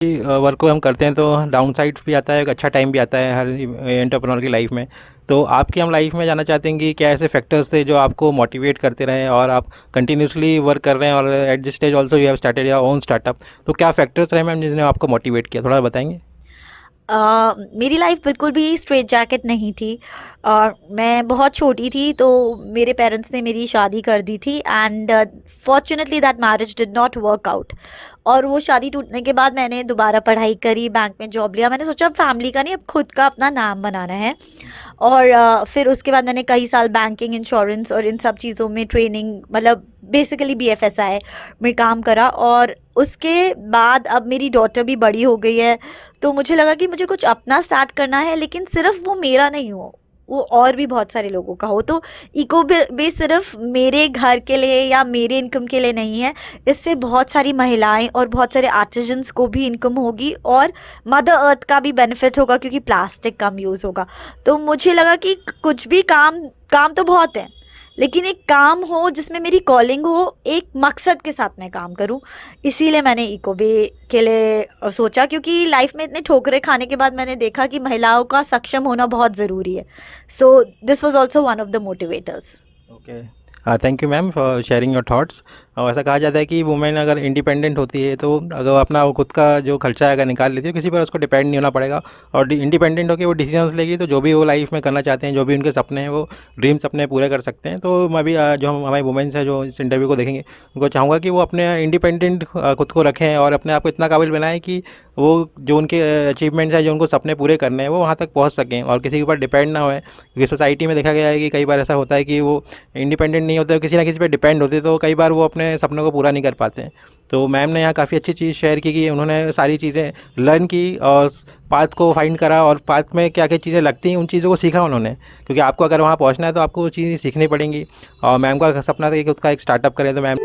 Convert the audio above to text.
Work को हम करते हैं तो डाउन साइड भी आता है, एक अच्छा टाइम भी आता है हर एंटरप्रेन्योर की लाइफ में। तो आपकी हम लाइफ में जानना चाहते हैं कि क्या ऐसे फैक्टर्स थे जो आपको मोटिवेट करते रहे और आप कंटिन्यूसली वर्क कर रहे हैं, और at this stage also you have started your own startup. तो क्या फैक्टर्स रहे मैम जिसने आपको मोटिवेट किया, थोड़ा बताएंगे? मेरी लाइफ बिल्कुल भी स्ट्रेट जैकेट नहीं थी। और मैं बहुत छोटी थी तो मेरे पेरेंट्स ने मेरी शादी कर दी थी, and fortunately that marriage did not work out. और वो शादी टूटने के बाद मैंने दोबारा पढ़ाई करी, बैंक में जॉब लिया। मैंने सोचा अब फैमिली का नहीं, अब खुद का अपना नाम बनाना है। और फिर उसके बाद मैंने कई साल बैंकिंग, इंश्योरेंस और इन सब चीज़ों में ट्रेनिंग, मतलब बेसिकली BFSI में काम करा। और उसके बाद अब मेरी डॉटर भी बड़ी हो गई है, तो मुझे लगा कि मुझे कुछ अपना स्टार्ट करना है, लेकिन सिर्फ वो मेरा नहीं हो, वो और भी बहुत सारे लोगों का हो। तो इको बेस सिर्फ मेरे घर के लिए या मेरे इनकम के लिए नहीं है। इससे बहुत सारी महिलाएं और बहुत सारे आर्टिजन्स को भी इनकम होगी, और मदर अर्थ का भी बेनिफिट होगा क्योंकि प्लास्टिक कम यूज़ होगा। तो मुझे लगा कि कुछ भी काम काम तो बहुत है, लेकिन एक काम हो जिसमें मेरी कॉलिंग हो, एक मकसद के साथ मैं काम करूं। इसीलिए मैंने इकोबे के लिए सोचा, क्योंकि लाइफ में इतने ठोकरे खाने के बाद मैंने देखा कि महिलाओं का सक्षम होना बहुत ज़रूरी है। So this was also one of the motivators. Okay, thank you ma'am for sharing your thoughts. और ऐसा कहा जाता है कि वुमेन अगर इंडिपेंडेंट होती है तो अगर वो अपना वो खुद का जो खर्चा है अगर निकाल लेती है, किसी पर उसको डिपेंड नहीं होना पड़ेगा, और इंडिपेंडेंट होकर वो डिसीजंस लेगी तो जो भी वो लाइफ में करना चाहते हैं, जो भी उनके सपने हैं, वो ड्रीम्स अपने पूरे कर सकते हैं। तो मैं भी जो हमारी वुमेन्स हैं जो इस इंटरव्यू को देखेंगे, उनको चाहूँगा कि वो अपने इंडिपेंडेंट खुद को रखें और अपने आप को इतना काबिल बनाएं कि वो जो उनके अचीवमेंट्स हैं, जो उनको सपने पूरे करने हैं, वो वहाँ तक पहुँच सकें और किसी के ऊपर डिपेंड ना होए। क्योंकि सोसाइटी में देखा गया है कि कई बार ऐसा होता है कि वो इंडिपेंडेंट नहीं होते, किसी ना किसी पे डिपेंड होते, तो कई बार वो अपने सपनों को पूरा नहीं कर पाते हैं। तो मैम ने यहाँ काफ़ी अच्छी चीज़ शेयर की कि उन्होंने सारी चीज़ें लर्न की और पाथ को फाइंड करा, और पाथ में क्या क्या चीज़ें लगती हैं उन चीज़ों को सीखा उन्होंने, क्योंकि आपको अगर वहाँ पहुँचना है तो आपको वो चीज़ें सीखनी पड़ेंगी। और मैम का सपना था कि उसका एक स्टार्टअप करें, तो मैम